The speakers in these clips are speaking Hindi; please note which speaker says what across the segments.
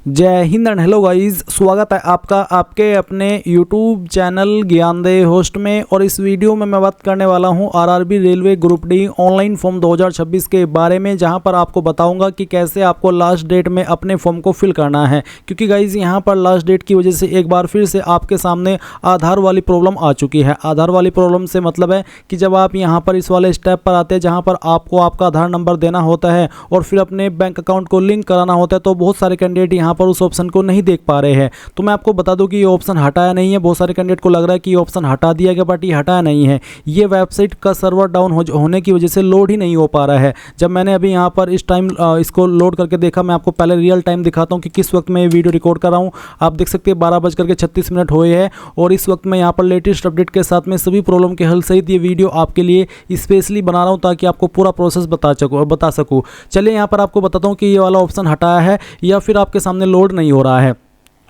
Speaker 1: जय हिंद एंड हेलो गाइस, स्वागत है आपका आपके अपने यूट्यूब चैनल ज्ञानदेह होस्ट में। और इस वीडियो में मैं बात करने वाला हूं RRB railway group D online form 2026 के बारे में, जहां पर आपको बताऊंगा कि कैसे आपको लास्ट डेट में अपने फॉर्म को फिल करना है। क्योंकि गाइस यहां पर लास्ट डेट की वजह से एक बार फिर से आपके सामने आधार वाली प्रॉब्लम आ चुकी है। आधार वाली प्रॉब्लम से मतलब है कि जब आप यहां पर इस वाले स्टेप पर आते हैं जहां पर आपको आपका आधार नंबर देना होता है और फिर अपने बैंक अकाउंट को लिंक कराना होता है, तो बहुत सारे कैंडिडेट यहाँ पर उस ऑप्शन को नहीं देख पा रहे हैं। तो मैं आपको बता दूं कि ये ऑप्शन हटाया नहीं है। बहुत सारे कैंडिडेट को लग रहा है कि ये ऑप्शन हटा दिया गया, बट ये हटाया नहीं है। ये वेबसाइट का सर्वर डाउन होने की वजह से लोड ही नहीं हो पा रहा है। जब मैंने अभी यहाँ पर इस टाइम इसको लोड करके देखा, मैं आपको पहले रियल टाइम दिखाता हूँ कि किस वक्त मैं ये वीडियो रिकॉर्ड कर रहा हूँ। आप देख सकते हैं 12:36 हुए हैं और इस वक्त मैं यहाँ पर लेटेस्ट अपडेट के साथ में सभी प्रॉब्लम के हल सहित ये वीडियो आपके लिए स्पेशली बना रहा हूँ ताकि आपको पूरा प्रोसेस बता सकूँ। चलिए यहाँ पर आपको बताता हूँ कि ये वाला ऑप्शन हटाया है या फिर आपके सामने लोड नहीं हो रहा है।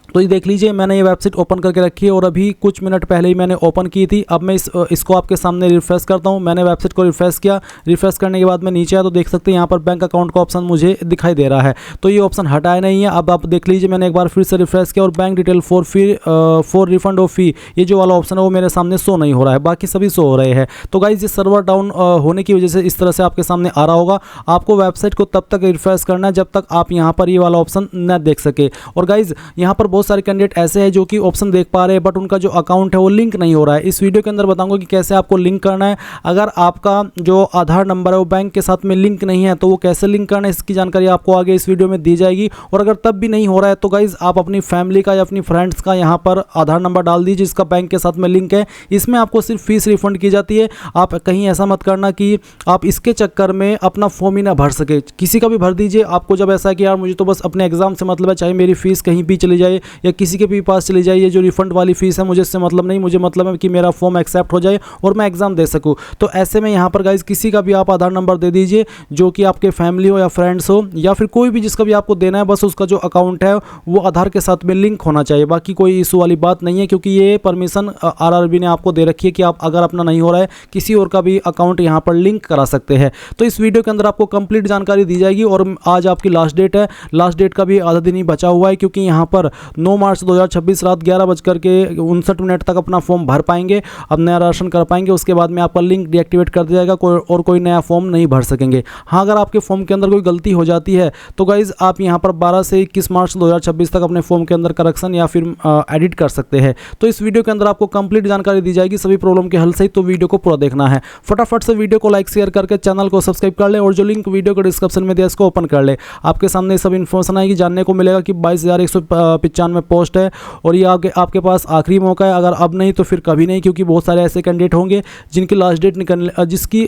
Speaker 1: तो ये देख लीजिए, मैंने ये वेबसाइट ओपन करके रखी है और अभी कुछ मिनट पहले ही मैंने ओपन की थी। अब मैं इसको आपके सामने रिफ्रेश करता हूँ। मैंने वेबसाइट को रिफ्रेश किया। रिफ्रेश करने के बाद मैं नीचे आया तो देख सकते हैं यहाँ पर बैंक अकाउंट का ऑप्शन मुझे दिखाई दे रहा है। तो ये ऑप्शन हटाया नहीं है। अब आप देख लीजिए, मैंने एक बार फिर से रिफ्रेश किया और bank detail for refund of fee, ये जो वाला ऑप्शन है वो मेरे सामने शो नहीं हो रहा है, बाकी सभी शो हो रहे हैं। तो गाइज ये सर्वर डाउन होने की वजह से इस तरह से आपके सामने आ रहा होगा। आपको वेबसाइट को तब तक रिफ्रेश करना है जब तक आप यहाँ पर ये वाला ऑप्शन न देख सके। और गाइज यहाँ पर बहुत सारे कैंडिडेट ऐसे है जो कि ऑप्शन देख पा रहे हैं बट उनका जो अकाउंट है वो लिंक नहीं हो रहा है। इस वीडियो के अंदर बताऊंगा कि कैसे आपको लिंक करना है। अगर आपका जो आधार नंबर है वो बैंक के साथ में लिंक नहीं है तो वो कैसे लिंक करना है, इसकी जानकारी आपको आगे इस वीडियो में दी जाएगी। और अगर तब भी नहीं हो रहा है तो गाइज आप अपनी फैमिली का या अपनी फ्रेंड्स का यहाँ पर आधार नंबर डाल दीजिए जिसका बैंक के साथ में लिंक है। इसमें आपको सिर्फ फीस रिफंड की जाती है। आप कहीं ऐसा मत करना कि आप इसके चक्कर में अपना फॉर्म ही ना भर सके। किसी का भी भर दीजिए। आपको जब ऐसा है कि यार मुझे तो बस अपने एग्जाम से मतलब है, चाहे मेरी फीस कहीं भी चली जाए या किसी के भी पास चली जाए, ये जो रिफंड वाली फीस है मुझे इससे मतलब नहीं, मुझे मतलब है कि मेरा फॉर्म एक्सेप्ट हो जाए और मैं एग्जाम दे सकूं। तो ऐसे में यहाँ पर गाइज किसी का भी आप आधार नंबर दे दीजिए जो कि आपके फैमिली हो या फ्रेंड्स हो या फिर कोई भी जिसका भी आपको देना है, बस उसका जो अकाउंट है वो आधार के साथ में लिंक होना चाहिए। बाकी कोई इशू वाली बात नहीं है क्योंकि ये परमिशन आरआरबी ने आपको दे रखी है कि आप अगर अपना नहीं हो रहा है किसी और का भी अकाउंट यहाँ पर लिंक करा सकते हैं। तो इस वीडियो के अंदर आपको कंप्लीट जानकारी दी जाएगी। और आज आपकी लास्ट डेट है। लास्ट डेट का भी आधा दिन ही बचा हुआ है क्योंकि यहाँ पर 9 मार्च 2026 रात 11:59 तक अपना फॉर्म भर पाएंगे, अब नया राशन कर पाएंगे। उसके बाद में आपका लिंक डीएक्टिवेट कर दिया जाएगा और कोई नया फॉर्म नहीं भर सकेंगे। हाँ, अगर आपके फॉर्म के अंदर कोई गलती हो जाती है तो गाइज आप यहाँ पर 12 से 21 मार्च 2026 तक अपने फॉर्म के अंदर करेक्शन या फिर एडिट कर सकते हैं। तो इस वीडियो के अंदर आपको कंप्लीट जानकारी दी जाएगी सभी प्रॉब्लम के हल सहित। तो वीडियो को पूरा देखना है। फटाफट से वीडियो को लाइक शेयर करके चैनल को सब्सक्राइब कर ले और जो लिंक वीडियो के डिस्क्रिप्शन में दिया इसको ओपन कर ले। आपके सामने सब इन्फॉर्मेशन आएगी, जानने को मिलेगा कि 22,195 पोस्ट है और ये आपके पास आखिरी मौका है। अगर अब नहीं तो फिर कभी नहीं, क्योंकि बहुत सारे ऐसे कैंडिडेट होंगे जिनकी लास्ट डेट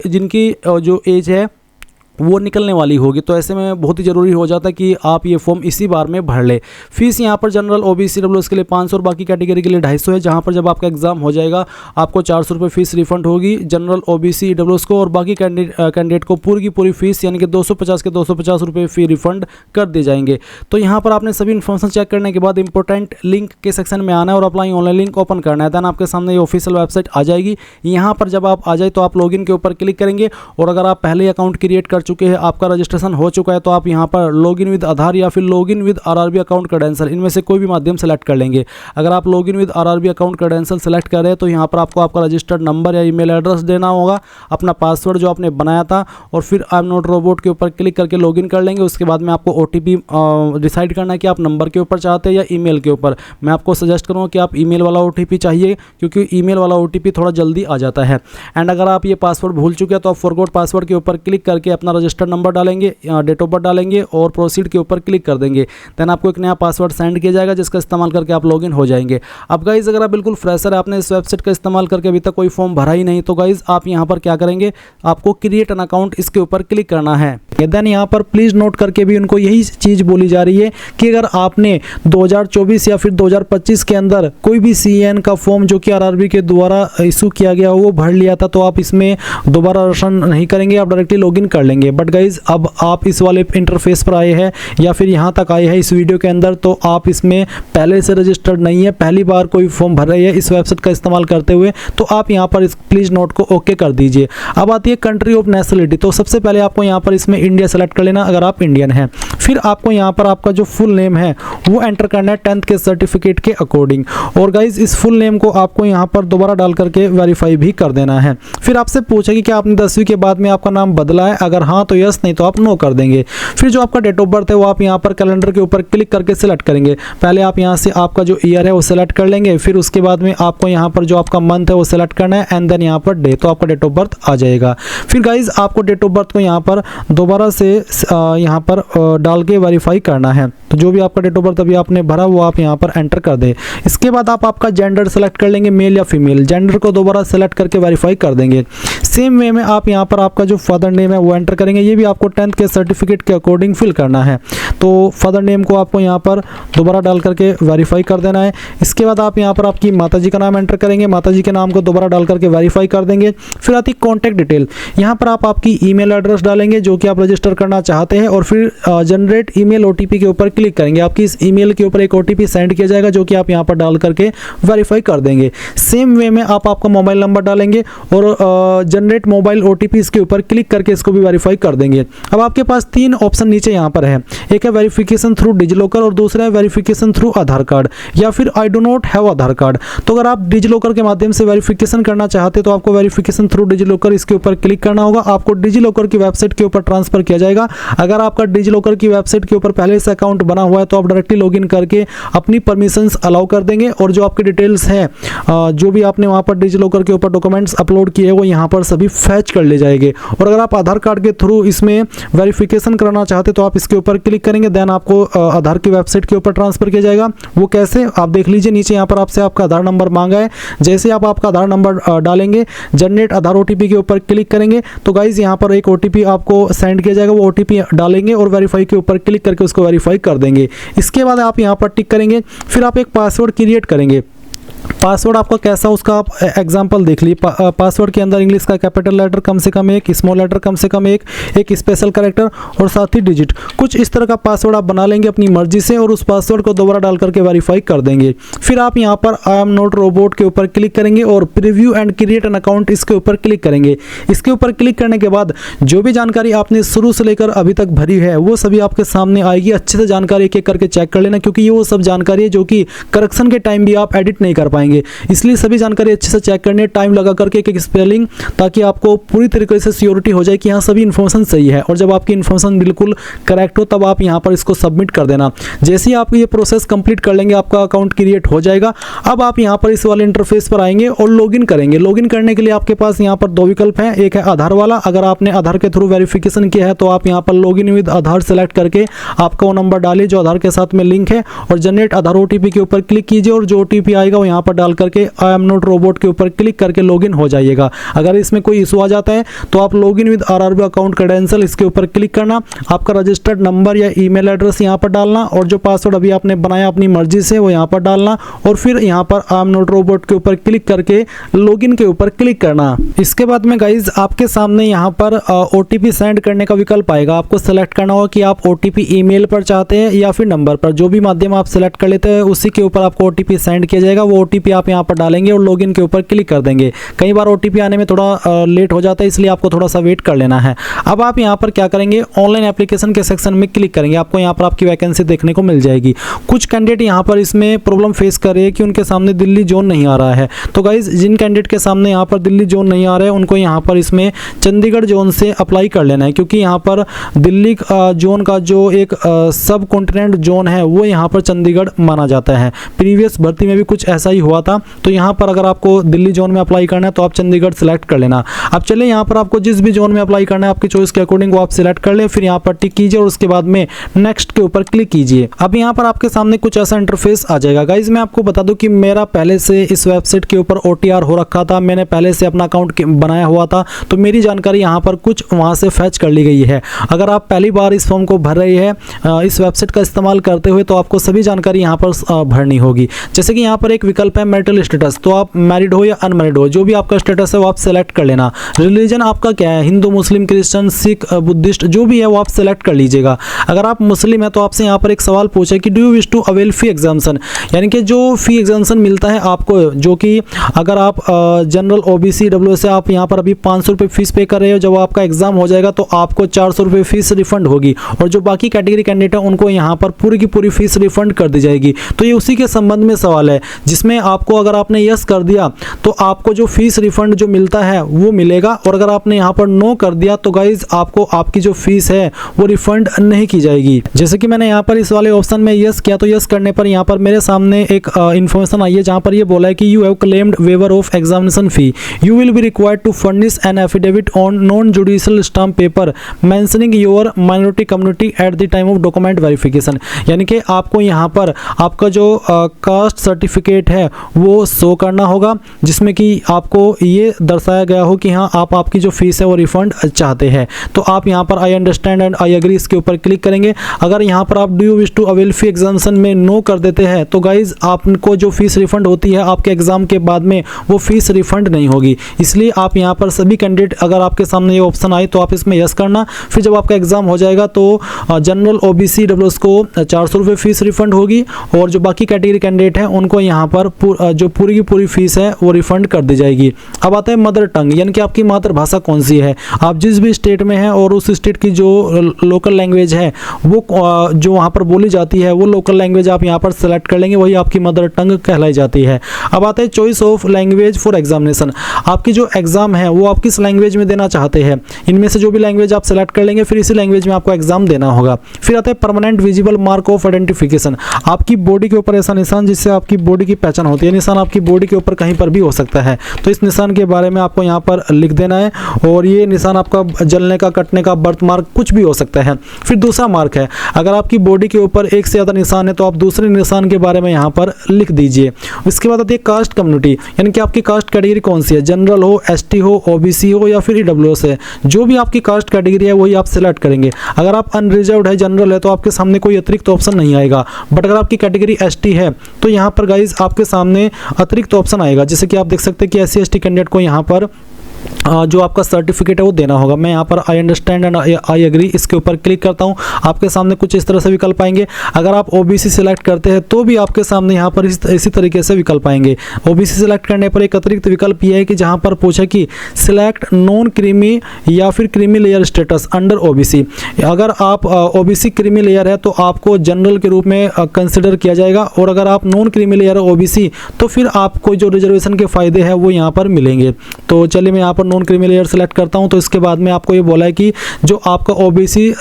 Speaker 1: जिनकी जो एज है वो निकलने वाली होगी। तो ऐसे में बहुत ही ज़रूरी हो जाता है कि आप ये फॉर्म इसी बार में भर ले। फीस यहाँ पर जनरल ओबीसी डब्ल्यूएस के लिए 500 और बाकी कैटेगरी के लिए 250 है। जहाँ पर जब आपका एग्जाम हो जाएगा आपको 400 रुपये फीस रिफंड होगी जनरल ओबीसी डब्ल्यूएस को, और बाकी कैंडिडेट को पूरी की पूरी फीस यानी कि 250 के 250 रुपये फी रिफंड कर दिए जाएंगे। तो यहाँ पर आपने सभी इन्फॉर्मेशन चेक करने के बाद इंपॉर्टेंट लिंक के सेक्शन में आना है और अप्लाई ऑनलाइन लिंक ओपन करना है। देन आपके सामने ये ऑफिशियल वेबसाइट आ जाएगी। यहाँ पर जब आप आ जाए तो आप लॉगिन के ऊपर क्लिक करेंगे और अगर आप पहले अकाउंट क्रिएट कर चुके हैं, आपका रजिस्ट्रेशन हो चुका है, तो आप यहाँ पर लॉगिन विद आधार या फिर login with RRB account credential, इनमें से कोई भी माध्यम सेलेक्ट कर लेंगे। अगर आप login with RRB account credential select कर रहे हैं तो यहाँ पर आपको आपका रजिस्टर्ड नंबर या ईमेल एड्रेस देना होगा, अपना पासवर्ड जो आपने बनाया था, और फिर आई एम नॉट रोबोट के ऊपर क्लिक करके लॉगिन कर लेंगे। उसके बाद में आपको ओटीपी डिसाइड करना है कि आप नंबर के ऊपर चाहते हैं या ईमेल के ऊपर। मैं आपको सजेस्ट करूँगा कि आप ईमेल वाला ओटीपी चाहिए क्योंकि ईमेल वाला ओटीपी थोड़ा जल्दी आ जाता है। एंड अगर आप ये पासवर्ड भूल चुके हैं तो आप फॉरगॉट पासवर्ड के ऊपर क्लिक करके अपना रजिस्टर्ड नंबर डालेंगे, डेट ऑफ बर्थ डालेंगे और प्रोसीड के ऊपर क्लिक कर देंगे। देन आपको एक नया पासवर्ड सेंड किया जाएगा जिसका इस्तेमाल करके आप लॉगिन हो जाएंगे। अब गाइज अगर आप बिल्कुल फ्रेशर है, आपने इस वेबसाइट का इस्तेमाल करके अभी तक कोई फॉर्म भरा ही नहीं, तो गाइज आप यहाँ पर क्या करेंगे, आपको क्रिएट एन अकाउंट इसके ऊपर क्लिक करना है। देन यहाँ पर प्लीज नोट करके भी उनको यही चीज बोली जा रही है कि अगर आपने 2024 या फिर 2025 के अंदर कोई भी सीएन का फॉर्म जो कि आरआरबी के द्वारा इशू किया गया वो भर लिया था तो आप इसमें दोबारा रजिस्ट्रेशन नहीं करेंगे, आप डायरेक्टली लॉगिन कर लेंगे। करेंगे। बट गाइज अब आप इस वाले इंटरफेस पर आए हैं या फिर यहाँ तक आए हैं इस वीडियो के अंदर, तो आप इसमें पहले से रजिस्टर्ड नहीं है, पहली बार कोई फॉर्म भर रही है इस वेबसाइट का इस्तेमाल करते हुए, तो आप यहाँ पर इस प्लीज़ नोट को ओके कर दीजिए। अब आती है कंट्री ऑफ नेशनलिटी। तो सबसे पहले आपको यहाँ पर इसमें इंडिया सेलेक्ट कर लेना अगर आप इंडियन हैं। फिर आपको यहाँ पर आपका जो फुल नेम है वो एंटर करना है 10th के सर्टिफिकेट के अकॉर्डिंग। और गाइज इस फुल नेम को आपको यहाँ पर दोबारा डाल करके वेरीफाई भी कर देना है। फिर आपसे पूछेगी कि आपने 10वीं के बाद में आपका नाम बदला है, अगर हाँ तो यस, नहीं तो आप नो कर देंगे। फिर जो आपका डेट ऑफ बर्थ है वो आप यहाँ पर कैलेंडर के ऊपर क्लिक करके सिलेक्ट करेंगे। पहले आप यहाँ से आपका जो ईयर है वो सिलेक्ट कर लेंगे, फिर उसके बाद में आपको यहाँ पर जो आपका मंथ है वो सिलेक्ट करना है एंड देन यहाँ पर डे, तो आपका डेट ऑफ बर्थ आ जाएगा। फिर गाइज आपको डेट ऑफ बर्थ को यहाँ पर दोबारा से यहाँ पर डाल के वेरीफाई करना है। तो जो भी आपका डेट ऑफ बर्थ अभी आपने भरा वो आप यहाँ पर एंटर कर दें। इसके बाद आप आपका जेंडर सेलेक्ट कर लेंगे, मेल या फीमेल। जेंडर को दोबारा सेलेक्ट करके वेरीफाई कर देंगे। सेम वे में आप यहाँ पर आपका जो फादर नेम है वो एंटर करेंगे। ये भी आपको 10th के सर्टिफिकेट के अकॉर्डिंग फिल करना है। तो फादर नेम को आपको यहाँ पर दोबारा डाल करके वेरीफाई कर देना है। इसके बाद आप यहाँ पर आपकी माताजी का नाम एंटर करेंगे, माताजी के नाम को दोबारा डाल करके वेरीफाई कर देंगे। फिर आती कॉन्टैक्ट डिटेल। यहाँ पर आप आपकी ईमेल एड्रेस डालेंगे जो कि आप रजिस्टर करना चाहते हैं और फिर जनरेट ईमेल ओटीपी के ऊपर क्लिक करेंगे। आपकी इस ईमेल के ऊपर एक ओटीपी सेंड किया जाएगा जो कि आप यहाँ पर डाल करके वेरीफाई कर देंगे। सेम वे में आप आपका मोबाइल नंबर डालेंगे और जनरेट मोबाइल ओटीपी इसके ऊपर क्लिक करके इसको भी वेरीफाई कर देंगे। अब आपके पास 3 ऑप्शन नीचे यहाँ पर है। एक है वेरिफिकेशन थ्रू डिजिलॉकर और दूसरा है वेरिफिकेशन थ्रू आधार कार्ड या फिर I do not have Aadhaar card. तो अगर आप डिजिलॉकर के माध्यम से वेरिफिकेशन करना चाहते तो आपको वेरिफिकेशन थ्रू डिजिलॉकर इसके ऊपर क्लिक करना होगा। आपको डिजिलॉकर की वेबसाइट के ऊपर ट्रांसफर किया जाएगा। अगर आपका डिजिलॉकर की वेबसाइट के ऊपर पहले से अकाउंट बना हुआ है तो आप डायरेक्टली लॉगिन करके अपनी परमिशंस अलाउ कर देंगे और जो आपकी डिटेल्स हैं जो भी आपने वहाँ पर डिजिलॉकर के ऊपर डॉक्यूमेंट्स अपलोड किए वो यहाँ पर सभी फैच कर ले जाएंगे। और अगर आप आधार कार्ड के थ्रू इसमें वेरिफिकेशन कराना चाहते तो आप इसके ऊपर क्लिक करेंगे, देन आपको आधार की वेबसाइट के ऊपर ट्रांसफर किया जाएगा। वो कैसे आप देख लीजिए, नीचे यहाँ पर आपसे आपका आधार नंबर मांगा है। जैसे आप आपका आधार नंबर डालेंगे, जनरेट आधार ओटीपी के ऊपर क्लिक करेंगे तो गाइज यहाँ पर एक ओटीपी आपको सेंड किया जाएगा। वो ओटीपी डालेंगे और वेरीफाई के ऊपर क्लिक करके उसको वेरीफाई कर देंगे। इसके बाद आप यहाँ पर टिक करेंगे, फिर आप एक पासवर्ड क्रिएट करेंगे। पासवर्ड आपका कैसा उसका आप एग्जांपल देख लीजिए। पासवर्ड के अंदर इंग्लिश का कैपिटल लेटर कम से कम एक, स्मॉल लेटर कम से कम एक स्पेशल कैरेक्टर और साथ ही डिजिट, कुछ इस तरह का पासवर्ड आप बना लेंगे अपनी मर्जी से और उस पासवर्ड को दोबारा डाल करके वेरीफाई कर देंगे। फिर आप यहाँ पर आई एम नॉट रोबोट के ऊपर क्लिक करेंगे और preview and create an account इसके ऊपर क्लिक करेंगे। इसके ऊपर क्लिक करने के बाद जो भी जानकारी आपने शुरू से लेकर अभी तक भरी है वो सभी आपके सामने आएगी। अच्छे से जानकारी एक एक करके चेक कर लेना क्योंकि ये वो सब जानकारी है जो कि करेक्शन के टाइम भी आप एडिट नहीं कर पाएंगे, इसलिए सभी जानकारी अच्छे से चेक करनी है, टाइम लगा करके एक स्पेलिंग, ताकि आपको पूरी तरीके से श्योरिटी हो जाए कि यहाँ सभी इन्फॉर्मेशन सही है। और जब आपकी इन्फॉर्मेशन बिल्कुल करेक्ट हो तब आप यहाँ पर इसको सबमिट कर देना। जैसे ही आप ये प्रोसेस कंप्लीट कर लेंगे आपका अकाउंट क्रिएट हो जाएगा। अब आप यहाँ पर इस वाले इंटरफेस पर आएंगे और लॉगिन करेंगे। लॉगिन करने के लिए आपके पास यहाँ पर 2 विकल्प हैं। एक है आधार वाला, अगर आपने आधार के थ्रू वेरिफिकेशन किया है तो आप यहाँ पर लॉगिन विद आधार सेलेक्ट करके आपका वो नंबर डालिए जो आधार के साथ में लिंक है और जनरेट आधार ओटीपी के ऊपर क्लिक कीजिए और जो ओटीपी आएगा वो यहाँ पर डाल करके आई एम नॉट रोबोट के ऊपर क्लिक करके लॉगिन हो जाइएगा। अगर इसमें कोई इशू आ जाता है तो आप login with RRB account credential इसके ऊपर क्लिक करना, आपका रजिस्टर्ड नंबर या ईमेल एड्रेस यहाँ पर डालना और जो पासवर्ड अभी आपने बनाया अपनी मर्जी से वो यहाँ पर डालना और फिर यहाँ पर आई एम नॉट रोबोट के ऊपर क्लिक करके लॉगिन के ऊपर क्लिक करना। इसके बाद में गाइज आपके सामने यहाँ पर ओटीपी सेंड करने का विकल्प आएगा। आपको सेलेक्ट करना होगा कि आप ओटीपी ईमेल पर चाहते हैं या फिर नंबर पर, जो भी माध्यम आप सेलेक्ट कर लेते हैं उसी के ऊपर आपको ओटीपी सेंड किया जाएगा। वो ओटीपी आप यहाँ पर डालेंगे और लॉगिन के ऊपर क्लिक कर देंगे। कई बार ओटीपी आने में थोड़ा लेट हो जाता है, इसलिए आपको थोड़ा सा वेट कर लेना है। अब आप यहाँ पर क्या करेंगे, ऑनलाइन एप्लीकेशन के सेक्शन में क्लिक करेंगे। आपको यहाँ पर आपकी वैकेंसी देखने को मिल जाएगी। कुछ कैंडिडेट यहाँ पर इसमें प्रॉब्लम फेस कर रहे हैं कि उनके सामने दिल्ली जोन नहीं आ रहा है। तो गाइज जिन कैंडिडेट के सामने यहाँ पर दिल्ली जोन नहीं आ रहा है उनको यहाँ पर इसमें चंडीगढ़ जोन से अप्लाई कर लेना है, क्योंकि यहाँ पर दिल्ली जोन का जो एक सब कॉन्टिनेंट जोन है वो यहाँ पर चंडीगढ़ माना जाता है। प्रीवियस भर्ती में भी कुछ ऐसा ही हुआ था। तो यहाँ पर अगर आपको दिल्ली जोन में अप्लाई करना है तो आप चंडीगढ़ सेलेक्ट कर लेना। अब चलिए यहाँ पर आपको जिस भी जोन में अप्लाई करना है आपकी चॉइस के अकॉर्डिंग वो आप सिलेक्ट कर ले, फिर यहाँ पर टिक कीजिए और उसके बाद में नेक्स्ट के ऊपर क्लिक कीजिए। अब यहाँ पर आपके सामने कुछ ऐसा इंटरफेस आ जाएगा। गाइज मैं आपको बता दूं कि मेरा पहले से इस वेबसाइट के ऊपर OTR हो रखा था, मैंने पहले से अपना अकाउंट बनाया हुआ था, तो मेरी जानकारी यहाँ पर कुछ वहाँ से फैच कर ली गई है। अगर आप पहली बार इस फॉर्म को भर रहे हैं इस वेबसाइट का इस्तेमाल करते हुए तो आपको सभी जानकारी यहाँ पर भरनी होगी। जैसे कि यहाँ पर एक विकल्प है मैरिटल स्टेटस, तो आप मैरिड हो या अनमैरिड हो, जो भी आपका स्टेटस है वो आप सेलेक्ट कर लेना। रिलीजन आपका क्या है, हिंदू, मुस्लिम, क्रिश्चियन, सिख, बुद्धिस्ट, जो भी है वो आप सेलेक्ट कर लीजिएगा। अगर आप मुस्लिम है तो आपसे यहाँ पर एक सवाल पूछा कि do you wish to avail fee exemption, यानी कि जो फी एग्जाम्शन मिलता है आपको, जो कि अगर आप जनरल, ओबीसी, डब्ल्यू से आप यहाँ पर अभी 500 रुपये फीस पे कर रहे हो, जब आपका एग्जाम हो जाएगा तो आपको 400 रुपये फीस रिफंड होगी, और जो बाकी कैटेगरी कैंडिडेट है उनको यहाँ पर पूरी की पूरी फीस रिफंड कर दी जाएगी। तो ये उसी के संबंध में सवाल है, जिसमें आपको अगर आपने यस कर दिया तो आपको जो फीस रिफंड जो मिलता है वो मिलेगा, और अगर आपने यहाँ पर नो कर दिया तो गाइज आपको आपकी जो फीस है वो रिफंड नहीं की जाएगी। जैसे कि मैंने यहाँ पर इस वाले ऑप्शन में यस किया, तो यस करने पर यहाँ पर मेरे सामने एक इन्फॉर्मेशन आई है जहाँ पर ये बोला है कि you have claimed waiver of examination fee, you will be required to furnish an affidavit on non judicial stamp paper mentioning your minority community at the time of document verification, यानी कि आपको यहाँ पर आपका जो कास्ट सर्टिफिकेट है वो शो करना होगा, जिसमें कि आपको ये दर्शाया गया हो कि हाँ आप आपकी जो फीस है वो रिफंड चाहते हैं। तो आप यहाँ पर I understand and I agree इसके ऊपर क्लिक करेंगे। अगर यहाँ पर आप do you wish to avail fee examination में नो कर देते हैं तो गाइज आपको जो फीस रिफंड होती है आपके एग्जाम के बाद में वो फीस रिफंड नहीं होगी। इसलिए आप यहाँ पर सभी कैंडिडेट, अगर आपके सामने ये ऑप्शन आए तो आप इसमें यस करना। फिर जब आपका एग्जाम हो जाएगा तो जनरल, ओबीसी, डब्ल्यूएस को 400 रुपये फीस रिफंड होगी, और जो बाकी कैटेगरी कैंडिडेट हैं उनको यहाँ पर जो पूरी की पूरी फीस है वो रिफंड कर दी जाएगी। अब आता है मदर टंग, यानी कि आपकी मातृभाषा कौन सी है। आप जिस भी स्टेट में हैं और उस स्टेट की जो लोकल लैंग्वेज है वो जो वहाँ पर बोली जाती है वो लोकल लैंग्वेज आप यहाँ पर सेलेक्ट कर लेंगे, वही आपकी मदर टंग कहलाई जाती है। अब आता है choice of language for examination, आपकी जो एग्जाम है वो आप किस लैंग्वेज में देना चाहते हैं, इनमें से जो भी लैंग्वेज आप सेलेक्ट कर लेंगे फिर इसी लैंग्वेज में आपको एग्जाम देना होगा। फिर आता है permanent visible mark of identification, आपकी बॉडी के ऊपर ऐसा निशान जिससे आपकी बॉडी की पहचान होती है, निशान आपकी बॉडी के ऊपर कहीं पर भी हो सकता है, तो इस निशान के बारे में आपको यहाँ पर लिख देना है, और ये निशान आपका जलने का, कटने का, बर्थ मार्क कुछ भी हो सकता है। फिर दूसरा मार्क है, अगर आपकी बॉडी के ऊपर एक से ज़्यादा निशान है तो आप दूसरे निशान के बारे में यहाँ पर लिख दीजिए। उसके बाद आती है कास्ट कम्युनिटी, यानी कि आपकी कास्ट कैटेगरी कौन सी है, जनरल हो, एसटी हो, ओबीसी हो या फिर ईडब्ल्यूएस है, जो भी आपकी कास्ट कैटेगरी है वही आप सेलेक्ट करेंगे। अगर आप अनरिजर्व्ड है, जनरल है, तो आपके सामने कोई अतिरिक्त ऑप्शन नहीं आएगा, बट अगर आपकी कैटेगरी एसटी है तो यहाँ पर गाइज आपके सामने अतिरिक्त ऑप्शन आएगा, जैसे कि आप देख सकते हैं कि एससी एसटी कैंडिडेट को यहाँ पर जो आपका सर्टिफिकेट है वो देना होगा। मैं यहाँ पर I understand and I agree इसके ऊपर क्लिक करता हूँ, आपके सामने कुछ इस तरह से विकल्प आएंगे। अगर आप ओबीसी सिलेक्ट करते हैं तो भी आपके सामने यहाँ पर इसी तरीके से विकल्प आएंगे। ओबीसी सिलेक्ट करने पर एक अतिरिक्त विकल्प ये है कि जहाँ पर पूछा कि सिलेक्ट नॉन क्रीमी या फिर creamy layer status under OBC, अगर आप ओबीसी क्रीमी लेयर है तो आपको जनरल के रूप में कंसिडर किया जाएगा, और अगर आप नॉन क्रीमी लेयर ओबीसी तो फिर आपको जो रिजर्वेशन के फायदे हैं वो यहाँ पर मिलेंगे। तो चलिए मैं यहाँ पर नॉन क्रीमी लेयर सेलेक्ट करता हूँ। तो इसके बाद में आपको ये बोला है कि जो आपका ओबीसी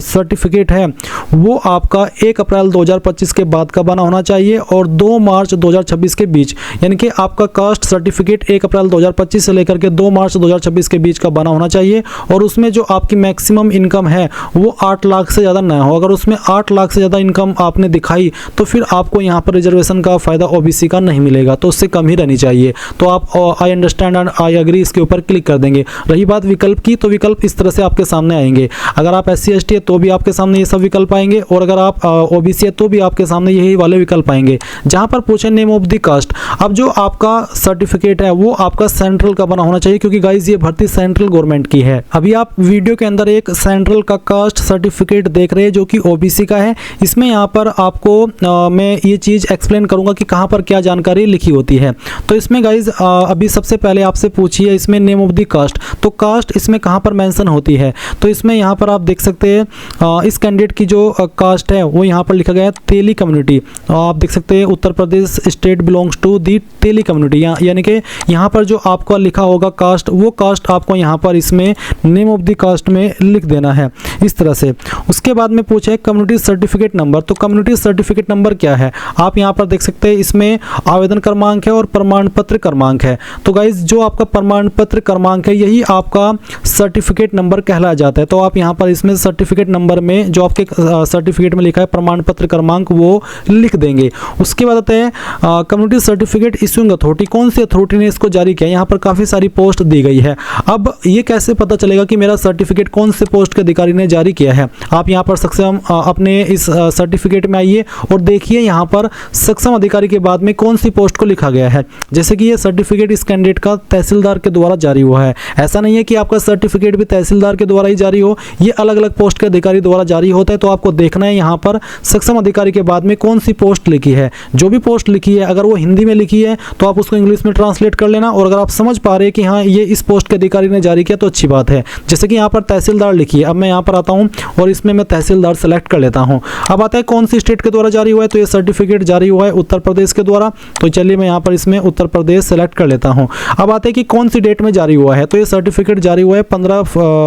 Speaker 1: सर्टिफिकेट है वो आपका 1 अप्रैल 2025 के बाद का बना होना चाहिए और 2 मार्च 2026 के बीच, यानी कि आपका कास्ट सर्टिफिकेट 1 अप्रैल 2025 से लेकर के 2 मार्च 2026 के बीच का बना होना चाहिए, और उसमें जो आपकी मैक्सिमम इनकम है वो 8 लाख से ज़्यादा ना हो। अगर उसमें 8 लाख से ज़्यादा इनकम आपने दिखाई तो फिर आपको यहाँ पर रिजर्वेशन का फ़ायदा ओबीसी का नहीं मिलेगा, तो उससे कम ही रहनी चाहिए। तो आप I understand and I agree इसके ऊपर क्लिक कर देंगे। रही बात विकल्प की, तो विकल्प इस तरह से आपके सामने आएंगे। अगर आप SC ST है तो भी आपके सामने ये सब विकल्प आएंगे, और अगर आप ओबीसी है तो भी आपके सामने यही वाले विकल्प आएंगे। जहां पर पूछे नेम ऑफ द कास्ट, अब जो आपका सर्टिफिकेट है वो आपका सेंट्रल का बना होना चाहिए, क्योंकि गाइज ये भर्ती सेंट्रल गवर्नमेंट की है। अभी आप वीडियो के अंदर एक सेंट्रल का कास्ट सर्टिफिकेट देख रहे हैं जो कि ओबीसी का है। इसमें यहाँ पर आपको मैं ये चीज़ एक्सप्लेन करूंगा कि कहाँ पर क्या जानकारी लिखी होती है। तो इसमें गाइज अभी सबसे पहले आपसे पूछिए इसमें नेम ऑफ द कास्ट, तो कास्ट इसमें कहाँ पर मेंशन होती है। तो इसमें यहाँ पर आप देख सकते हैं इस कैंडिडेट की जो कास्ट है वो यहाँ पर लिखा गया है तेली कम्युनिटी। आप देख सकते हैं Uttar Pradesh state belongs to the Teli community, यानी कि यहाँ पर जो आपका लिखा होगा कास्ट वो कास्ट आपको यहाँ पर इसमें नेम ऑफ द कास्ट में लिख देना है इस तरह से। उसके बाद में पूछे कम्युनिटी सर्टिफिकेट नंबर, तो कम्युनिटी सर्टिफिकेट नंबर क्या है आप यहाँ पर देख सकते हैं। इसमें आवेदन क्रमांक है और प्रमाण पत्र क्रमांक है। तो गाइज जो आपका प्रमाण पत्र क्रमांक है यही आपका सर्टिफिकेट नंबर कहलाया जाता है। तो आप यहाँ पर इसमें सर्टिफिकेट नंबर में जो आपके सर्टिफिकेट में लिखा है प्रमाण पत्र क्रमांक वो लिख देंगे। उसके बाद आता है कम्युनिटी सर्टिफिकेट इशूइंग अथॉरिटी, कौन सी अथॉरिटी ने इसको जारी किया। यहाँ पर काफ़ी सारी पोस्ट दी गई है। अब ये कैसे पता चलेगा कि मेरा सर्टिफिकेट कौन से पोस्ट के अधिकारी ने जारी किया है। आप यहाँ पर सक्षम अपने इस सर्टिफिकेट में आइए और देखिए यहाँ पर सक्षम अधिकारी के बाद में कौन सी पोस्ट को लिखा गया है। जैसे कि ये सर्टिफिकेट इस कैंडिडेट का तहसीलदार के द्वारा जारी हुआ है। ऐसा नहीं है कि आपका सर्टिफिकेट भी तहसीलदार के द्वारा ही जारी हो, ये अलग अलग पोस्ट के अधिकारी द्वारा जारी होता है। तो आपको देखना है यहाँ पर सक्षम अधिकारी के बाद में कौन सी पोस्ट लिखी है। जो भी पोस्ट लिखी है अगर वो हिंदी में लिखी है तो आप उसको इंग्लिश में ट्रांसलेट कर लेना, और अगर आप समझ पा रहे हैं कि हाँ ये इस पोस्ट के अधिकारी ने जारी किया तो अच्छी बात है। जैसे कि यहाँ पर तहसीलदार लिखी है, अब मैं यहाँ पर आता हूँ और इसमें मैं तहसीलदार सेलेक्ट कर लेता हूँ। अब आता है कौन सी स्टेट के द्वारा जारी हुआ है, तो ये सर्टिफिकेट जारी हुआ है उत्तर प्रदेश के द्वारा। तो चलिए मैं यहाँ पर इसमें उत्तर प्रदेश सेलेक्ट कर लेता हूँ। अब आते हैं कि कौन सी डेट में जारी हुआ है, तो ये सर्टिफिकेट जारी हुआ है 15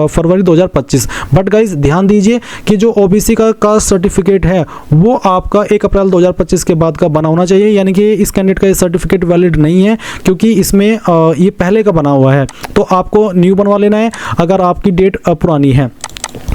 Speaker 1: फरवरी 2025। बट गाइज ध्यान दीजिए कि जो ओबीसी का कास्ट सर्टिफिकेट है वो आपका 1 अप्रैल 2025 के बाद का बना होना चाहिए, यानी कि इस कैंडिडेट का ये सर्टिफिकेट वैलिड नहीं है क्योंकि इसमें ये पहले का बना हुआ है। तो आपको न्यू बनवा लेना है अगर आपकी डेट पुरानी है।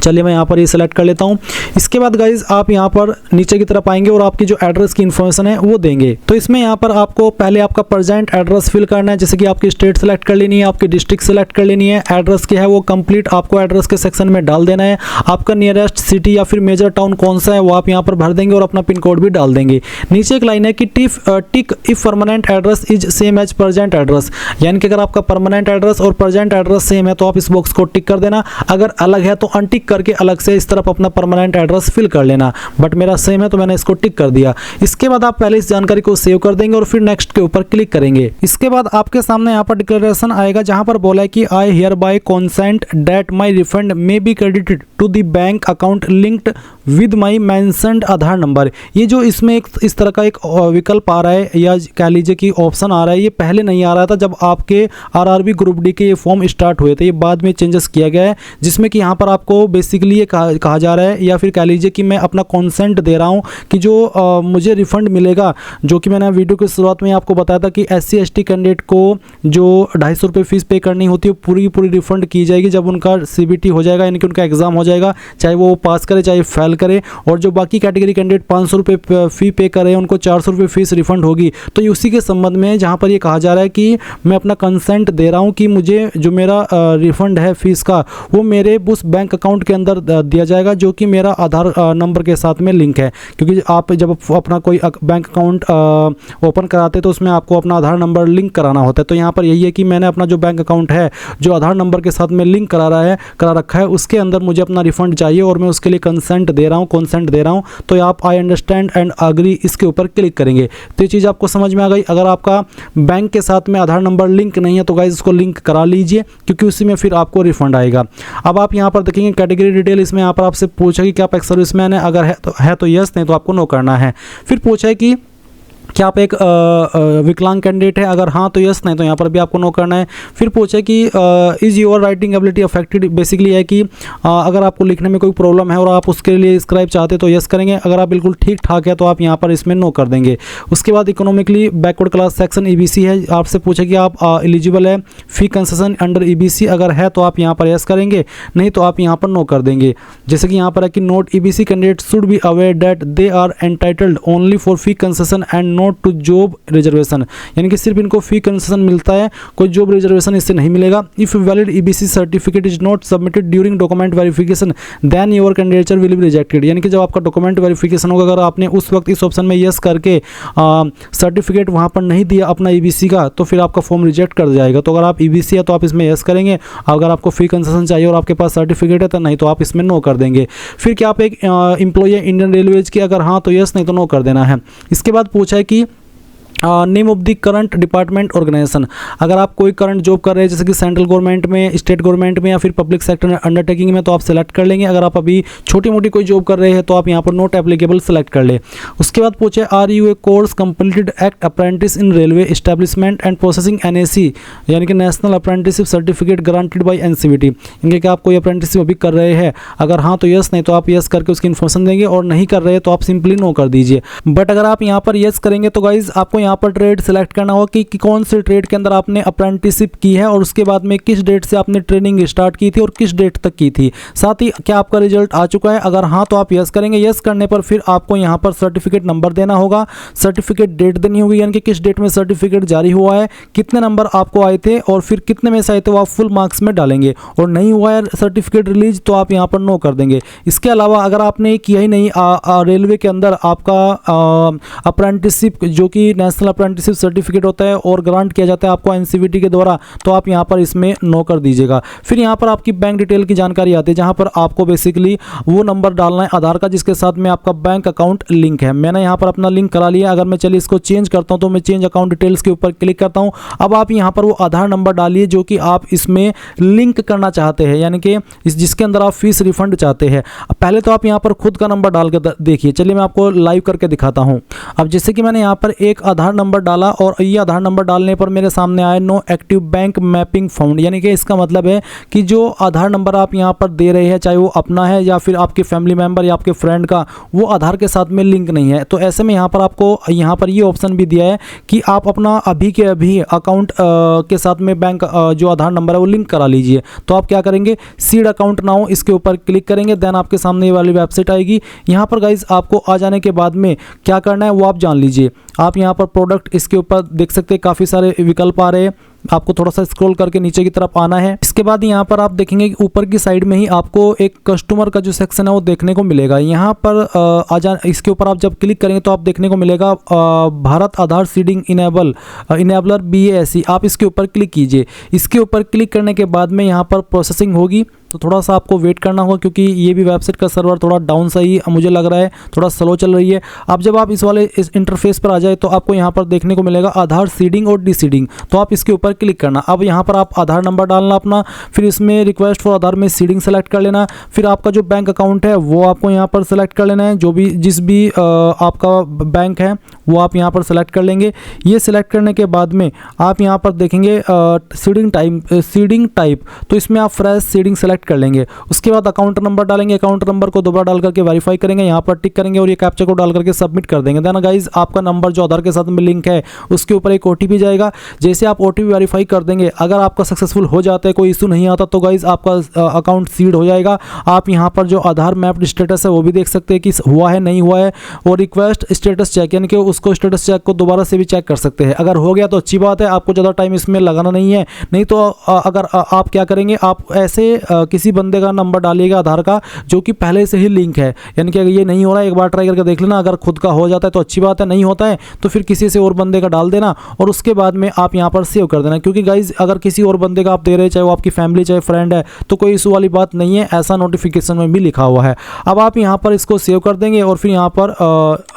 Speaker 1: चलिए मैं यहाँ पर ये सेलेक्ट कर लेता हूँ। इसके बाद गाइज आप यहाँ पर नीचे की तरफ आएंगे और आपकी जो एड्रेस की इन्फॉर्मेशन है वो देंगे। तो इसमें यहाँ पर आपको पहले आपका प्रेजेंट एड्रेस फिल करना है, जैसे कि आपकी स्टेट सेलेक्ट कर लेनी है, आपकी डिस्ट्रिक्ट सेलेक्ट कर लेनी है, एड्रेस क्या है वो कंप्लीट आपको एड्रेस के सेक्शन में डाल देना है। आपका नियरेस्ट सिटी या फिर मेजर टाउन कौन सा है वो आप यहाँ पर भर देंगे और अपना पिन कोड भी डाल देंगे। नीचे एक लाइन है कि tick if permanent address is same as present address, यानी कि अगर आपका परमानेंट एड्रेस और प्रेजेंट एड्रेस सेम है तो आप इस बॉक्स को टिक कर देना, अगर अलग है तो अनटिक करके अलग से इस तरफ अपना परमानेंट एड्रेस फिल कर लेना। बट मेरा सेम है तो मैंने इसको टिक कर दिया। इसके बाद आप पहले इस जानकारी को सेव कर देंगे और फिर नेक्स्ट के ऊपर क्लिक करेंगे। इसके बाद आपके सामने यहाँ पर डिक्लेरेशन आएगा जहां पर बोला है कि I hereby consent that my refund may be credited to the bank account linked with my mentioned Aadhaar number. ये जो इसमें एक इस तरह का एक विकल्प आ रहा है या कह लीजिए कि ऑप्शन आ रहा है, ये पहले नहीं आ रहा था जब आपके आरआरबी ग्रुप डी के ये फॉर्म स्टार्ट हुए थे। ये बाद में चेंजेस किया गया है जिसमें कि यहाँ पर आपको बेसिकली ये कहा जा रहा है या फिर कह लीजिए कि मैं अपना कॉन्सेंट दे रहा हूँ कि जो मुझे रिफंड मिलेगा, जो कि मैंने वीडियो की शुरुआत में आपको बताया था कि SC ST कैंडिडेट को जो 250 रुपये फीस पे करनी होती है पूरी पूरी रिफंड की जाएगी जब उनका CBT हो जाएगा, यानी कि उनका एग्जाम हो जाएगा, चाहे वो पास करे चाहे फेल करे। और जो बाकी कैटेगरी कैंडिडेट 500 रुपये फी पे करे उनको 400 रुपये फीस रिफंड होगी। तो ये उसी के संबंध में जहाँ पर ये कहा जा रहा है कि मैं अपना कंसेंट दे रहा हूँ कि मुझे जो मेरा रिफंड है फीस का वो मेरे उस बैंक अकाउंट के अंदर दिया जाएगा जो कि मेरा आधार नंबर के साथ में लिंक है। क्योंकि आप जब अपना कोई बैंक अकाउंट ओपन कराते तो उसमें आपको अपना आधार नंबर लिंक कराना होता है। तो यहाँ पर यही है कि मैंने अपना जो बैंक अकाउंट है जो आधार नंबर के साथ में लिंक करा रखा है उसके अंदर मुझे अपना रिफंड चाहिए और मैं उसके लिए कंसेंट दे रहा हूँ। तो आप आई अंडरस्टैंड एंड अग्री इसके ऊपर क्लिक करेंगे। तो ये चीज़ आपको समझ में आ गई। अगर आपका बैंक के साथ में आधार नंबर लिंक नहीं है तो गाइस इसको लिंक करा लीजिए क्योंकि उसी में फिर आपको रिफंड आएगा। अब आप यहाँ पर देखेंगे कैटेगरी डिटेल, इसमें यहाँ पर आपसे पूछा कि क्या आप एक सर्विसमैन है, अगर है तो यस, नहीं तो आपको नो करना है। फिर पूछा है कि क्या आप एक विकलांग कैंडिडेट है, अगर हाँ तो यस, नहीं तो यहाँ पर भी आपको नो करना है। फिर पूछे कि is your writing ability affected, basically है कि अगर आपको लिखने में कोई प्रॉब्लम है और आप उसके लिए स्क्राइब चाहते तो यस करेंगे, अगर आप बिल्कुल ठीक ठाक है तो आप यहाँ पर इसमें नो कर देंगे। उसके बाद economically backward class section EBC है, आपसे पूछे कि आप एलिजिबल है फी कंसेशन अंडर EBC, अगर है तो आप यहाँ पर यस करेंगे, नहीं तो आप यहाँ पर नो कर देंगे। जैसे कि यहाँ पर है कि note EBC candidate should be aware that they are entitled only for fee concession and not to job reservation, यानी कि सिर्फ इनको फी कंसेशन मिलता है, कोई जॉब रिजर्वेशन इससे नहीं मिलेगा। If valid EBC certificate is not submitted during document verification then your candidature will be rejected, यानी कि जब आपका डॉक्यूमेंट वेरिफिकेशन होगा अगर आपने उस वक्त इस ऑप्शन में यस करके सर्टिफिकेट वहाँ पर नहीं दिया अपना EBC का तो फिर आपका फॉर्म रिजेक्ट कर जाएगा। तो अगर आप EBC है तो आप इसमें यस करेंगे, अगर आपको फी कंसेशन चाहिए और आपके पास सर्टिफिकेट है तो नहीं तो आप इसमें नो कर देंगे। फिर क्या आप एक एम्प्लॉय है इंडियन रेलवेज की, अगर हाँ तो यस, नहीं तो नो कर देना है। इसके बाद पूछा है कि name of the current department organisation, अगर आप कोई करंट जॉब कर रहे हैं जैसे कि सेंट्रल गवर्नमेंट में, स्टेट गवर्नमेंट में या फिर पब्लिक सेक्टर अंडरटेकिंग में तो आप सेलेक्ट कर लेंगे। अगर आप अभी छोटी मोटी कोई जॉब कर रहे हैं तो आप यहाँ पर नॉट एप्लीकेबल सेलेक्ट कर ले। उसके बाद पूछे are you a course completed act apprentice in railway establishment and processing NAC, यानी कि national apprenticeship certificate granted by NCVT, यानी कि आप कोई अप्रेंटिसशिप अभी कर रहे हैं, अगर हाँ तो यस, नहीं तो आप यस करके उसकी इन्फॉर्मेशन देंगे और नहीं कर रहे तो आप सिंपली नो कर दीजिए। बट अगर आप यहाँ पर यस करेंगे तो गाइज आपको यहाँ पर ट्रेड सेलेक्ट करना होगा कि कौन से ट्रेड के अंदर आपने अप्रेंटिसशिप की है और उसके बाद में किस डेट से आपने ट्रेनिंग स्टार्ट की थी और किस डेट तक की थी। साथ ही क्या आपका रिजल्ट आ चुका है, अगर हाँ तो आप यस करेंगे। यस करने पर फिर आपको यहाँ पर सर्टिफिकेट नंबर देना होगा, सर्टिफिकेट डेट देनी होगी, यानी कि किस डेट में सर्टिफिकेट जारी हुआ है, कितने नंबर आपको आए थे और फिर कितने में से आए थे वो आप फुल मार्क्स में डालेंगे। और नहीं हुआ है सर्टिफिकेट रिलीज तो आप यहाँ पर नो कर देंगे। इसके अलावा अगर आपने किया ही नहीं रेलवे के अंदर आपका अप्रेंटिसशिप जो कि नेशनल अप्रेंटिसशिप सर्टिफिकेट होता है और ग्रांट किया जाता है आपको एनसीवीटी के द्वारा, तो आप यहाँ पर इसमें नो कर दीजिएगा। फिर यहाँ पर आपकी बैंक डिटेल की जानकारी आती है जहाँ पर आपको बेसिकली वो नंबर डालना है आधार का जिसके साथ में आपका बैंक अकाउंट लिंक है। मैंने यहाँ पर अपना लिंक करा लिया। अगर मैं चलिए इसको चेंज करता हूँ तो मैं चेंज अकाउंट डिटेल्स के ऊपर क्लिक करता हूँ। अब आप यहाँ पर वो आधार नंबर डालिए जो कि आप इसमें लिंक करना चाहते हैं, यानी कि जिसके अंदर आप फीस रिफंड चाहते हैं। पहले तो आप यहाँ पर खुद का नंबर डाल के देखिए। चलिए मैं आपको लाइव करके दिखाता हूँ। अब जैसे कि मैंने यहाँ पर एक आधार नंबर डाला और ये आधार नंबर डालने पर मेरे सामने आया no active bank mapping found, यानी कि इसका मतलब है कि जो आधार नंबर आप यहाँ पर दे रहे हैं चाहे वो अपना है या फिर आपके फैमिली मेंबर या आपके फ्रेंड का, वो आधार के साथ में लिंक नहीं है। तो ऐसे में यहाँ पर आपको यहाँ पर ये ऑप्शन भी दिया है कि आप अपना अभी के अभी अकाउंट के साथ में बैंक जो आधार नंबर है वो लिंक करा लीजिए। तो आप क्या करेंगे, सीड अकाउंट नाउ इसके ऊपर क्लिक करेंगे, देन आपके सामने ये वाली वेबसाइट आएगी। यहाँ पर गाइज आपको आ जाने के बाद में क्या करना है वो आप जान लीजिए। आप यहाँ पर प्रोडक्ट इसके ऊपर देख सकते हैं, काफ़ी सारे विकल्प आ रहे हैं। आपको थोड़ा सा स्क्रॉल करके नीचे की तरफ आना है। इसके बाद यहाँ पर आप देखेंगे कि ऊपर की साइड में ही आपको एक कस्टमर का जो सेक्शन है वो देखने को मिलेगा। यहाँ पर इसके ऊपर आप जब क्लिक करेंगे तो आप देखने को मिलेगा भारत आधार सीडिंग इनेबलर BASE। आप इसके ऊपर क्लिक कीजिए। इसके ऊपर क्लिक करने के बाद में यहाँ पर प्रोसेसिंग होगी, तो थोड़ा सा आपको वेट करना होगा क्योंकि ये भी वेबसाइट का सर्वर थोड़ा डाउन सा ही मुझे लग रहा है, थोड़ा स्लो चल रही है। अब जब आप इस इंटरफेस पर आ जाए तो आपको यहाँ पर देखने को मिलेगा आधार सीडिंग और डीसीडिंग, तो आप इसके ऊपर क्लिक करना। अब यहाँ पर आप आधार नंबर डालना अपना, फिर इसमें रिक्वेस्ट फॉर आधार में सीडिंग सेलेक्ट कर लेना, फिर आपका जो बैंक अकाउंट है वो आपको यहाँ पर सेलेक्ट कर लेना है, जिस भी आपका बैंक है वो आप यहाँ पर सेलेक्ट कर लेंगे। ये सिलेक्ट करने के बाद में आप यहाँ पर देखेंगे सीडिंग टाइप, तो इसमें आप फ्रेश सीडिंग सेलेक्ट कर लेंगे। उसके बाद अकाउंट नंबर डालेंगे, अकाउंट नंबर को दोबारा डाल करके वेरीफाई करेंगे, यहाँ पर टिक करेंगे और ये कैप्चा को डाल करके सबमिट कर देंगे। देन गाइज आपका नंबर जो आधार के साथ में लिंक है उसके ऊपर एक OTP जाएगा। जैसे आप OTP वेरीफाई कर देंगे, अगर आपका सक्सेसफुल हो जाता है, कोई इशू नहीं आता, तो गाइज आपका अकाउंट सीड हो जाएगा। आप यहाँ पर जो आधार मैप्ड स्टेटस है वो भी देख सकते हैं कि हुआ है नहीं हुआ है, और रिक्वेस्ट स्टेटस चेक यानी कि उसको स्टेटस चेक को दोबारा से भी चेक कर सकते हैं। अगर हो गया तो अच्छी बात है, आपको ज़्यादा टाइम इसमें लगाना नहीं है। नहीं तो अगर आप क्या करेंगे, आप ऐसे किसी बंदे का नंबर डालिएगा आधार का जो कि पहले से ही लिंक है, यानी कि अगर ये नहीं हो रहा है एक बार ट्राई करके देख लेना। अगर खुद का हो जाता है तो अच्छी बात है, नहीं होता है तो फिर किसी से और बंदे का डाल देना और उसके बाद में आप यहाँ पर सेव कर देना। क्योंकि गाइज अगर किसी और बंदे का आप दे रहे हैं, चाहे वो आपकी फैमिली चाहे फ्रेंड है, तो कोई इशू वाली बात नहीं है, ऐसा नोटिफिकेशन में भी लिखा हुआ है। अब आप यहाँ पर इसको सेव कर देंगे और फिर यहाँ पर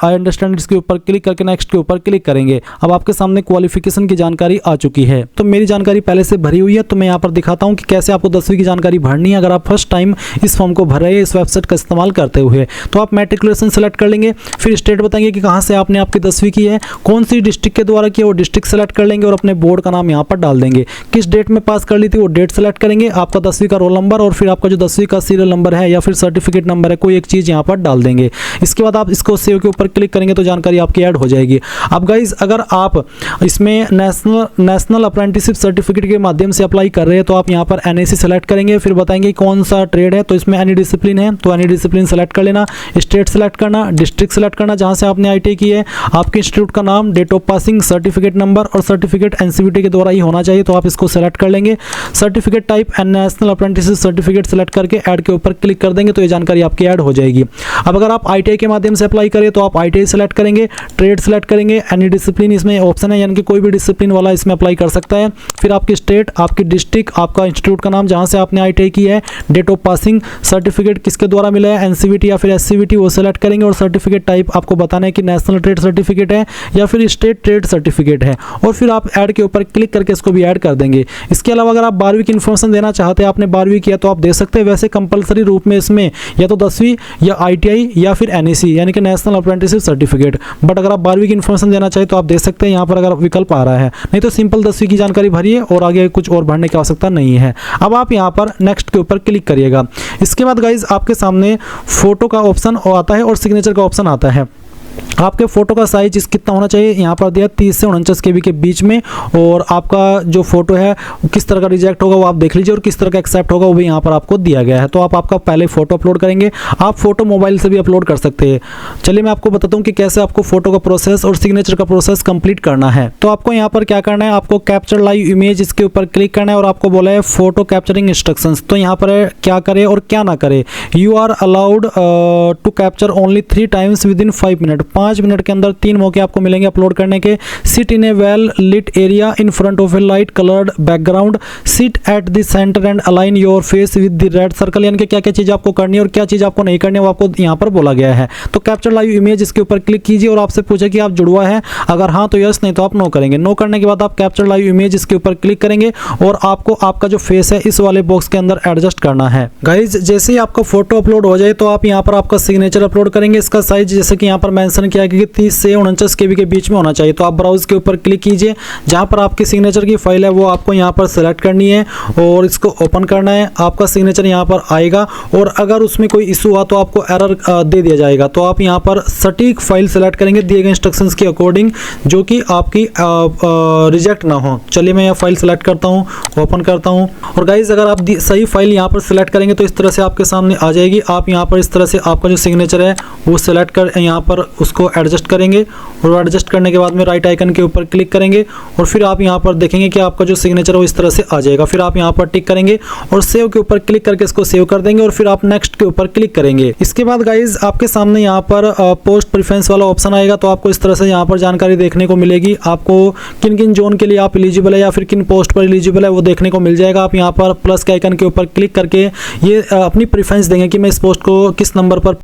Speaker 1: आई अंडरस्टैंड इसके ऊपर क्लिक करके नेक्स्ट के ऊपर क्लिक करेंगे। अब आपके सामने क्वालिफिकेशन की जानकारी आ चुकी है। तो मेरी जानकारी पहले से भरी हुई है, तो मैं यहाँ पर दिखाता हूँ कि कैसे आपको 10वीं की जानकारी भरनी है। अगर आप फर्स्ट टाइम इस फॉर्म को भर रहे हैं इस वेबसाइट का इस्तेमाल करते हुए, तो आप मैट्रिकुलेशन सेलेक्ट कर लेंगे, फिर स्टेट बताएंगे कि कहाँ से आपने आपकी 10वीं की है, कौन सी डिस्ट्रिक्ट के द्वारा की है वो डिस्ट्रिक्ट सेलेक्ट कर लेंगे और अपने बोर्ड का नाम यहाँ पर डाल देंगे। किस डेट में पास कर ली थी वो डेट सेलेक्ट करेंगे, आपका 10वीं का रोल नंबर और फिर आपका जो 10वीं का सीरियल नंबर है या फिर सर्टिफिकेट नंबर है, कोई एक चीज़ यहाँ पर डाल देंगे। इसके बाद आप इसको सेव के ऊपर क्लिक करेंगे तो जानकारी आपकी ऐड हो जाएगी। अब गाइज अगर आप इसमें नेशनल अप्रेंटिसशिप सर्टिफिकेट के माध्यम से अप्लाई कर रहे हैं तो आप यहाँ पर NAC सेलेक्ट करेंगे, फिर बताएंगे कौन सा ट्रेड है, तो इसमें एनी डिसिप्लिन है तो एनी डिसिप्लिन सेलेक्ट कर लेना, स्टेट सेलेक्ट करना, डिस्ट्रिक्ट सेलेक्ट करना जहाँ से आपने ITI की है, आपके इंस्टीट्यूट का नाम, date of passing, certificate number और सर्टिफिकेट NCVT के द्वारा ही होना चाहिए, तो आप इसको सेलेक्ट कर लेंगे। Certificate type and national apprenticeship certificate select करके ऐड के ऊपर क्लिक कर देंगे तो ये जानकारी आपकी ऐड हो जाएगी। अब अगर आप ITI के माध्यम से अप्लाई करें तो आप ITI सेलेक्ट करेंगे, ट्रेड सेलेक्ट करेंगे, एनी डिसिप्लिन इसमें ऑप्शन है, यानी कि कोई भी डिसिप्लिन वाला इसमें अप्लाई कर सकता है। फिर आपकी स्टेट, आपकी डिस्ट्रिक्ट, आपका इंस्टीट्यूट का नाम जहाँ से आपने ITI की है, डेट ऑफ पासिंग, सर्टिफिकेट किसके द्वारा मिला है, NCVT या फिर SCVT वो सेलेक्ट करेंगे और सर्टिफिकेट टाइप आपको बताना है कि नेशनल ट्रेड सर्टिफिकेट है या फिर स्टेट ट्रेड सर्टिफिकेट है, और फिर आप ऐड के ऊपर क्लिक करके इसको भी ऐड कर देंगे। इसके अलावा अगर आप 12वीं की इन्फॉर्मेशन देना चाहते हैं, आपने 12वीं किया तो आप दे सकते हैं। वैसे कंपलसरी रूप में इसमें या तो 10वीं या ITI या फिर NAC यानी कि नेशनल अप्रेंटिसशिप सर्टिफिकेट, बट अगर आप 12वीं की इन्फॉर्मेशन देना चाहें तो आप दे सकते हैं यहाँ पर अगर विकल्प आ रहा है, नहीं तो सिंपल 10वीं की जानकारी भरिए और आगे कुछ और भरने की आवश्यकता नहीं है। अब आप यहाँ पर नेक्स्ट के ऊपर क्लिक करिएगा। इसके बाद गाइज आपके सामने फोटो का ऑप्शन आता है और सिग्नेचर का ऑप्शन आता है। आपके फ़ोटो का साइज कितना होना चाहिए, यहाँ पर दिया 30 से 49 KB के बीच में। और आपका जो फ़ोटो है वो किस तरह का रिजेक्ट होगा वो आप देख लीजिए, और किस तरह का एक्सेप्ट होगा वो भी यहाँ पर आपको दिया गया है। तो आप आपका पहले फ़ोटो अपलोड करेंगे। आप फ़ोटो मोबाइल से भी अपलोड कर सकते हैं। चलिए मैं आपको बताता हूँ कि कैसे आपको फ़ोटो का प्रोसेस और सिग्नेचर का प्रोसेस कंप्लीट करना है। तो आपको यहाँ पर क्या करना है, आपको कैप्चर लाइव इमेज इसके ऊपर क्लिक करना है और आपको बोला है फ़ोटो कैप्चरिंग इंस्ट्रक्शंस। तो यहाँ पर क्या करें और क्या ना करें। You are allowed to capture only 3 times within 5 minute. 5 minute के अंदर 3 मौके आपको मिलेंगे अपलोड करने के। Sit in a well lit area in front of a light coloured background. Sit at the centre and align your face with the red circle. यानी कि क्या क्या चीज़ आपको करनी है और क्या चीज़ आपको नहीं करनी है वो आपको यहाँ पर बोला गया है। तो कैप्चर लाइव इमेज इसके ऊपर क्लिक कीजिए और आपसे पूछे कि आप जुड़वा है, अगर हाँ तो यस, नहीं तो आप नो करेंगे। नो करने के बाद आप कैप्चर लाइव इमेज इसके ऊपर क्लिक करेंगे और आपको आपका जो फेस है इस वाले बॉक्स के अंदर एडजस्ट करना है। गाइज जैसे ही आपका फोटो अपलोड हो जाए तो आप यहाँ पर आपका सिग्नेचर अपलोड करेंगे। इसका साइज जैसे कि यहाँ पर मेंशन किया गया कि 30 से 49 KB के बीच में होना चाहिए। तो आप ब्राउज के ऊपर क्लिक कीजिए, जहाँ पर आपकी सिग्नेचर की फाइल है वो आपको यहाँ पर सेलेक्ट करनी है और इसको ओपन करना है। आपका सिग्नेचर यहाँ पर आएगा और अगर उसमें कोई इशू हुआ तो आपको एरर दे दिया जाएगा। तो आप यहाँ पर सटीक फाइल सेलेक्ट करेंगे दिए गए इंस्ट्रक्शंस के अकॉर्डिंग, जो कि आपकी रिजेक्ट ना हो। चलिए मैं यह फाइल सेलेक्ट करता हूँ, ओपन करता हूँ। और गाइज अगर आप सही फाइल यहाँ पर सेलेक्ट करेंगे तो इस तरह से आपके सामने आ जाएगी। आप यहाँ पर इस तरह से आपका जो सिग्नेचर है वो सेलेक्ट कर यहाँ पर उसको एडजस्ट करेंगे और एडजस्ट करने के बाद में राइट आइकन के ऊपर क्लिक करेंगे और फिर आप यहाँ पर देखेंगे कि आपका जो सिग्नेचर है वो इस तरह से आ जाएगा। फिर आप यहाँ पर टिक करेंगे और सेव के ऊपर क्लिक करके इसको सेव कर देंगे और फिर आप नेक्स्ट के ऊपर क्लिक करेंगे। इसके बाद गाइज आपके सामने यहाँ पर पोस्ट प्रेफरेंस वाला ऑप्शन आएगा। तो आपको इस तरह से यहाँ पर जानकारी देखने को मिलेगी। आपको किन किन जोन के लिए आप एलिजिबल है या फिर किन पोस्ट पर एलिजिबल है वो देखने को मिल जाएगा। आप यहाँ पर प्लस के आइकन के ऊपर क्लिक करके ये अपनी प्रेफरेंस देंगे कि मैं इस पोस्ट को किस नंबर पर